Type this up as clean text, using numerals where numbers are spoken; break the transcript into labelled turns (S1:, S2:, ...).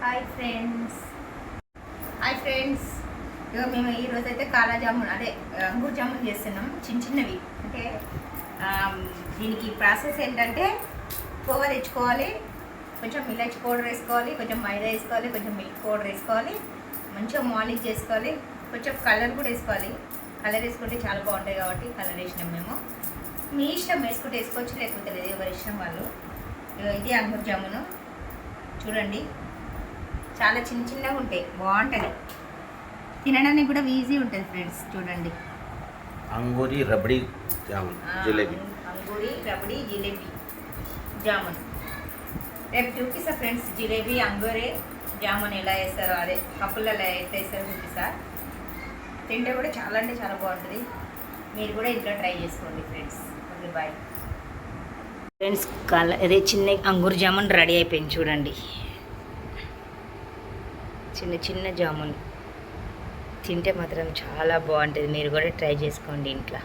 S1: Hi friends hi friends ఇక మేము ఈరోజు అయితే కాలా జామున్ అదే అంగూర్ జామున్ చేస్తున్నాం చిన్నవి అంటే దీనికి ప్రాసెస్ ఏంటంటే కోవా తెచ్చుకోవాలి, కొంచెం ఇలాచి పౌడర్ వేసుకోవాలి, కొంచెం మైదా వేసుకోవాలి, కొంచెం మిల్క్ పౌడర్ వేసుకోవాలి, మంచిగా మాలిష్ చేసుకోవాలి, కొంచెం కలర్ కూడా వేసుకోవాలి. కలర్ వేసుకుంటే చాలా బాగుంటాయి కాబట్టి కలర్ వేసినాం మేము. మీ ఇష్టం వేసుకుంటే వేసుకోవచ్చు, లేకపోతే లేదు, ఎవరి ఇష్టం వాళ్ళు. ఇది అంగూర్ జామును చూడండి, చాలా చిన్నగా ఉంటాయి, బాగుంటుంది, తినడానికి కూడా ఈజీ ఉంటుంది ఫ్రెండ్స్. చూడండి,
S2: అంగూరి రబడీ జామున్ జిలేబీ,
S1: అంగూరి రబడీ జిలేబీ జామున్ రేపు చూపిస్తా ఫ్రెండ్స్. జిలేబీ అంగూరే జామున్ ఎలా వేస్తారో, అదే కప్పులలో ఎలా వేస్తారో చూపిస్తా. తింటే కూడా చాలా అంటే చాలా బాగుంటుంది. మీరు కూడా ఇంట్లో ట్రై చేసుకోండి ఫ్రెండ్స్. Okay bye friends. అదే చిన్న అంగూర్ జామున్ రెడీ అయిపోయింది చూడండి, చిన్న జామున్. తింటే మాత్రం చాలా బాగుంటుంది. మీరు కూడా ట్రై చేసుకోండి ఇంట్లో.